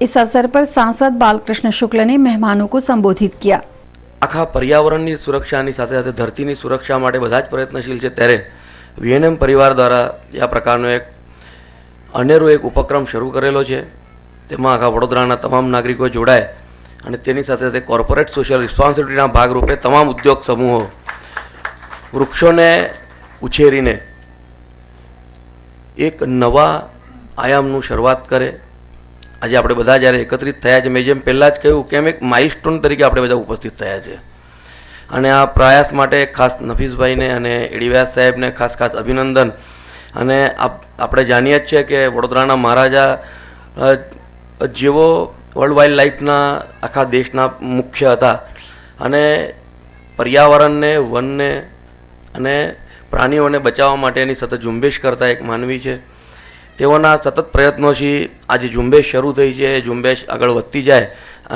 इस अवसर पर सांसद बालकृष्ण शुक्ल ने मेहमानों को संबोधित किया। आखा पर्यावरणની સુરક્ષાની સાથે સાથે ધરતીની સુરક્ષા માટે બધા જ પ્રયત્નશીલ છે, ત્યારે વીએનએમ પરિવાર દ્વારા આ પ્રકારનો એક અનેરો એક ઉપક્રમ શરૂ કરેલો છે। તેમાં આખા વડોદરાના તમામ નાગરિકો જોડાય અને તેની સાથે સાથે કોર્પોરેટ સોશિયલ રિસ્પોન્સિબિલિટીના ભાગરૂપે તમામ ઉદ્યોગ સમૂહો વૃક્ષોને ઉછેરીને એક નવા આયામનું શરૂઆત કરે। આજે આપણે બધા જ્યારે એકત્રિત થયા છે, મેં જેમ પહેલાં જ કહ્યું કે એક માઇલસ્ટોન તરીકે આપણે બધા ઉપસ્થિત થયા છે અને આ પ્રયાસ માટે ખાસ નફીસભાઈને અને એડી વ્યાસ સાહેબને ખાસ ખાસ અભિનંદન। અને આપણે જાણીએ જ છે કે વડોદરાના મહારાજા જેવો વર્લ્ડ વાઇલ્ડ લાઈફના આખા દેશના મુખ્ય હતા અને પર્યાવરણને, વનને અને પ્રાણીઓને બચાવવા માટેની સતત ઝુંબેશ કરતા એક માનવી છે। તેઓના સતત પ્રયત્નોથી આજે ઝુંબેશ શરૂ થઈ છે, ઝુંબેશ આગળ વધતી જાય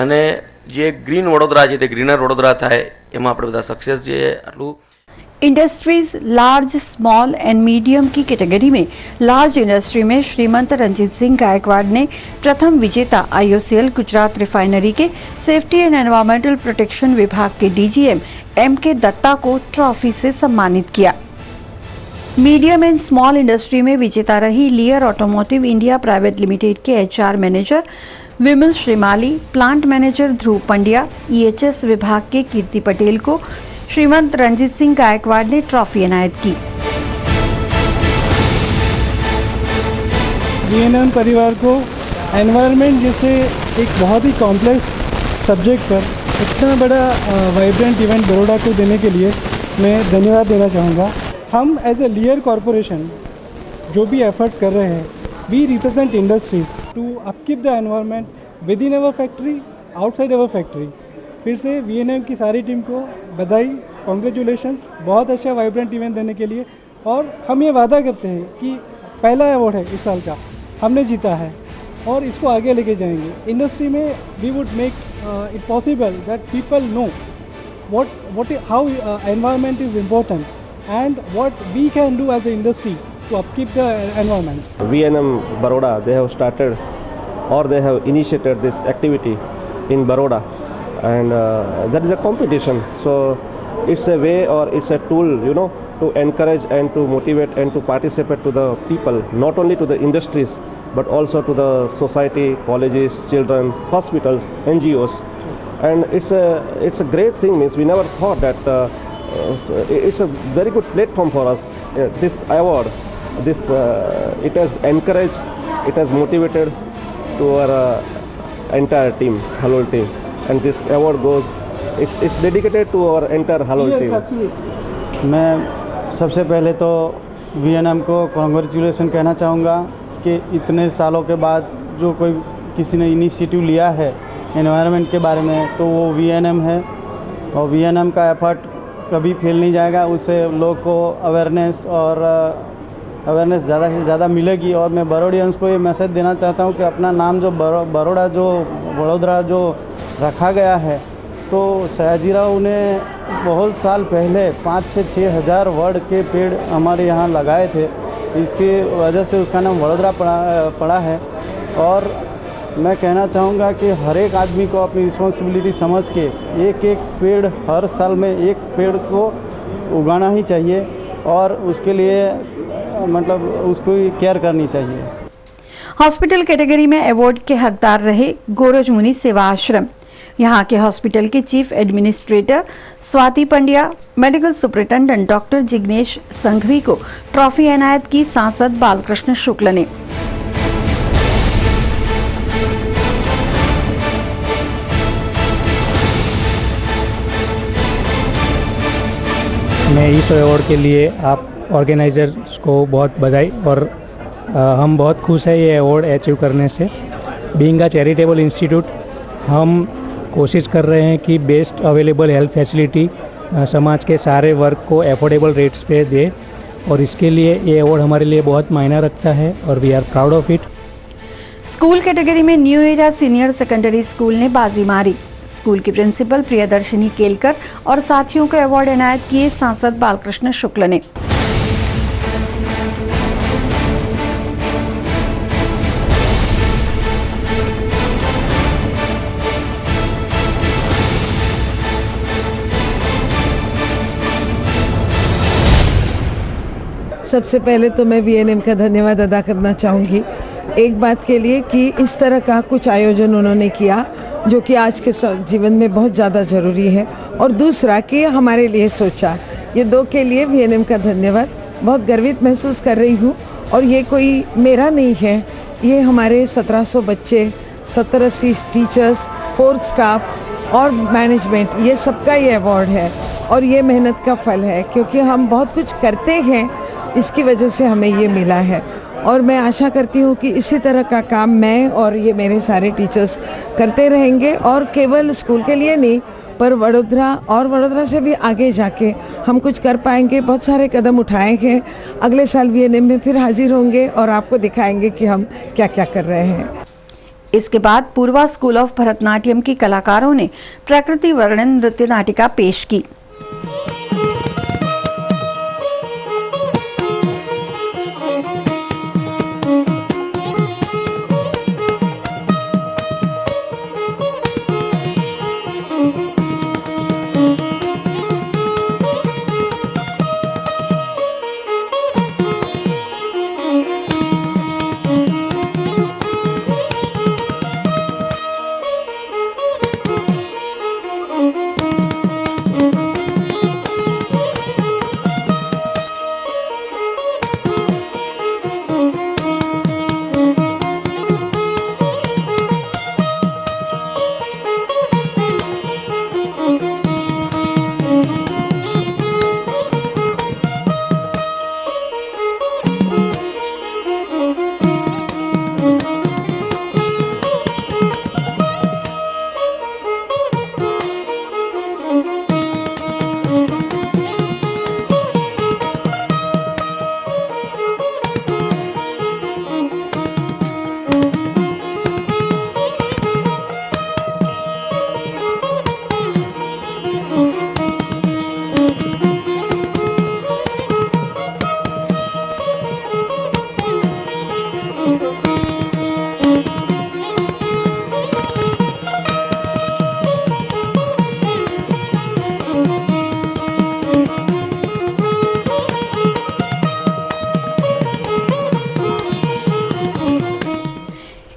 અને જે ગ્રીન વડોદરા છે તે ગ્રીનર વડોદરા થાય એમાં આપણે બધા સક્સેસ છીએ। આટલું industries large, small and medium की कैटेगरी में लार्ज इंडस्ट्री में श्रीमंत रंजीत सिंह गायकवाड़ ने प्रथम विजेता IOCL गुजरात रिफाइनरी के सेफ्टी एंड एनवायरमेंटल प्रोटेक्शन विभाग के DGM MK दत्ता को ट्रॉफी से सम्मानित किया। मीडियम एंड स्मॉल इंडस्ट्री में विजेता रही लियर ऑटोमोटिव इंडिया प्राइवेट लिमिटेड के HR मैनेजर विमल श्रीमाली, प्लांट मैनेजर ध्रुव पंड्या, EHS विभाग के कीर्ति पटेल को श्रीमंत रंजीत सिंह गायकवाड़ ने ट्रॉफी एनायत की। वीएनएम परिवार को एनवायरनमेंट जैसे एक बहुत ही कॉम्प्लेक्स सब्जेक्ट पर इतना बड़ा वाइब्रेंट इवेंट बड़ौदा को देने के लिए मैं धन्यवाद देना चाहूँगा। हम एज ए लियर कॉरपोरेशन जो भी एफर्ट्स कर रहे हैं, we represent industries to upkeep the environment within our factory, outside our factory. फिर से वीएनएम की सारी टीम को बधाई, कॉन्ग्रेचुलेशंस, बहुत अच्छा वाइब्रेंट इवेंट देने के लिए। और हम ये वादा करते हैं कि पहला अवार्ड है इस साल का, हमने जीता है और इसको आगे लेके जाएंगे। इंडस्ट्री में we would make it possible that people know how environment is important and what we can do as an industry to upkeep the environment. VNM Baroda, they have started or they have initiated this activity in Baroda, and there is a competition. So it's a way or it's a tool, you know, to encourage and to motivate and to participate to the people, not only to the industries but also to the society, colleges, children, hospitals, NGOs. And it's a great thing. Means we never thought that it's a very good platform for us. This award, it has encouraged, it has motivated to our entire team, Halol team, and this award goes, it's dedicated to our entire Halol team. Yes, absolutely. मैं सबसे पहले तो VNM को congratulation कहना चाहूँगा कि इतने सालों के बाद जो कोई किसी ने इनिशिएटिव लिया है एनवायरनमेंट के बारे में, तो वो VNM है। और VNM का एफर्ट कभी फेल नहीं जाएगा। उससे लोग को अवेयरनेस ज़्यादा से ज़्यादा मिलेगी। और मैं बड़ौडियंस को ये मैसेज देना चाहता हूँ कि अपना नाम जो बड़ौदा जो वडोदरा जो रखा गया है, तो सयाजीराव ने बहुत साल पहले 5 से 6 हज़ार वर्ड के पेड़ हमारे यहाँ लगाए थे। इसकी वजह से उसका नाम वडोदरा पड़ा है। और मैं कहना चाहूँगा कि हर एक आदमी को अपनी रिस्पॉन्सिबिलिटी समझ के एक पेड़ हर साल में एक पेड़ को उगाना ही चाहिए और उसके लिए मतलब उसको केयर करनी चाहिए। हॉस्पिटल कैटेगरी में अवार्ड के हकदार रहे गोरज मुनि सेवा आश्रम। यहाँ के हॉस्पिटल के chief administrator Swati Pandya, medical superintendent doctor Jignesh Sanghvi को ट्रॉफी एनायत की सांसद बालकृष्ण शुक्ल ने। मैं इस अवार्ड के लिए आप ऑर्गेनाइजर्स को बहुत बधाई, और हम बहुत खुश हैं ये अवार्ड अचीव करने से। बीइंग अ चैरिटेबल इंस्टीट्यूट, हम कोशिश कर रहे हैं कि बेस्ट अवेलेबल हेल्थ फैसिलिटी समाज के सारे वर्ग को एफोर्डेबल रेट्स पे दे, और इसके लिए ये अवार्ड हमारे लिए बहुत मायना रखता है और we are proud of it. School category में new era senior secondary school ने बाजी मारी। स्कूल की प्रिंसिपल प्रियदर्शनी केलकर और साथियों को अवार्ड एनायत किए सांसद बालकृष्ण शुक्ल ने। सबसे पहले तो मैं वीएनएम का धन्यवाद अदा करना चाहूँगी एक बात के लिए कि इस तरह का कुछ आयोजन उन्होंने किया जो कि आज के जीवन में बहुत ज़्यादा ज़रूरी है, और दूसरा कि हमारे लिए सोचा। ये दो के लिए वीएनएम का धन्यवाद। बहुत गर्वित महसूस कर रही हूँ, और ये कोई मेरा नहीं है, ये हमारे 1700 बच्चे, 70-80 टीचर्स, 4 स्टाफ और मैनेजमेंट, ये सबका ये अवार्ड है और ये मेहनत का फल है, क्योंकि हम बहुत कुछ करते हैं, इसकी वजह से हमें ये मिला है। और मैं आशा करती हूँ कि इसी तरह का काम मैं और ये मेरे सारे टीचर्स करते रहेंगे, और केवल स्कूल के लिए नहीं पर वडोदरा से भी आगे जाके हम कुछ कर पाएंगे। बहुत सारे कदम उठाए हैं। अगले साल वीएनएम में फिर हाजिर होंगे और आपको दिखाएंगे कि हम क्या क्या कर रहे हैं। इसके बाद पूर्वा स्कूल ऑफ भरतनाट्यम के कलाकारों ने प्रकृति वर्णन नृत्य नाटिका पेश की।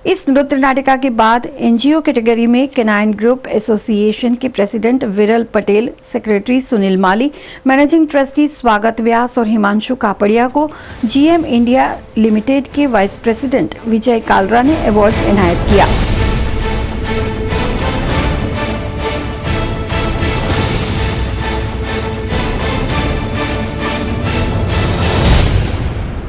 इस नृत्य नाटिका के बाद एनजीओ कैटेगरी में केनाइन ग्रुप एसोसिएशन के प्रेसिडेंट विरल पटेल, सेक्रेटरी सुनील माली, मैनेजिंग ट्रस्टी स्वागत व्यास और हिमांशु कापड़िया को जीएम इंडिया लिमिटेड के वाइस प्रेसिडेंट विजय कालरा ने अवार्ड इनायत किया।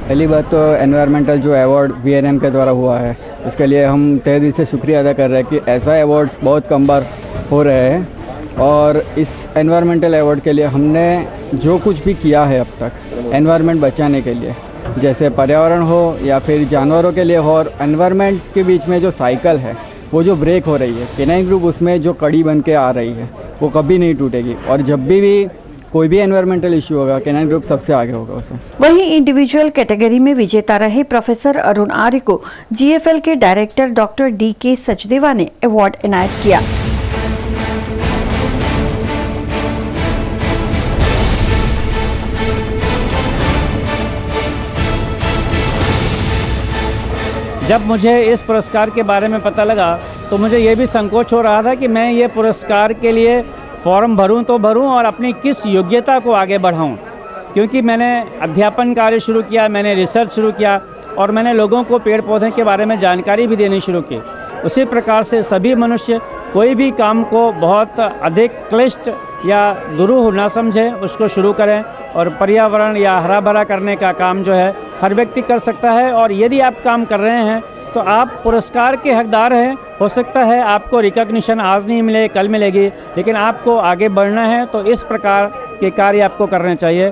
पहली बात तो एनवायरमेंटल जो अवार्ड वीएनएम के द्वारा हुआ है उसके लिए हम तहे दिल से शुक्रिया अदा कर रहे हैं कि ऐसा अवार्ड्स बहुत कम बार हो रहे हैं। और इस एनवायरमेंटल अवार्ड के लिए हमने जो कुछ भी किया है अब तक एनवायरनमेंट बचाने के लिए, जैसे पर्यावरण हो या फिर जानवरों के लिए हो, और एनवायरनमेंट के बीच में जो साइकिल है वो जो ब्रेक हो रही है, केनाइन ग्रुप उसमें जो कड़ी बन के आ रही है वो कभी नहीं टूटेगी। और जब भी कोई भी एनवायरमेंटल इशू होगा केनाइन ग्रुप सबसे आगे होगा उसे। वहीं इंडिविजुअल कैटेगरी में विजेता रहे प्रोफेसर अरुण आर्य को जीएफएल के डायरेक्टर डॉक्टर DK सचदेवा ने अवार्ड इनायत किया। जब मुझे इस पुरस्कार के बारे में पता लगा तो मुझे ये भी संकोच हो रहा था कि मैं ये पुरस्कार के लिए फॉर्म भरूं तो भरूं और अपनी किस योग्यता को आगे बढ़ाऊं, क्योंकि मैंने अध्यापन कार्य शुरू किया, मैंने रिसर्च शुरू किया और मैंने लोगों को पेड़ पौधे के बारे में जानकारी भी देनी शुरू की। उसी प्रकार से सभी मनुष्य कोई भी काम को बहुत अधिक क्लिष्ट या दुरूह ना समझें, उसको शुरू करें और पर्यावरण या हरा भरा करने का काम जो है हर व्यक्ति कर सकता है। और यदि आप काम कर रहे हैं तो आप पुरस्कार के हकदार हैं। हो सकता है आपको रिकॉग्निशन आज नहीं मिले, कल मिलेगी, लेकिन आपको आगे बढ़ना है तो इस प्रकार के कार्य आपको करने चाहिए।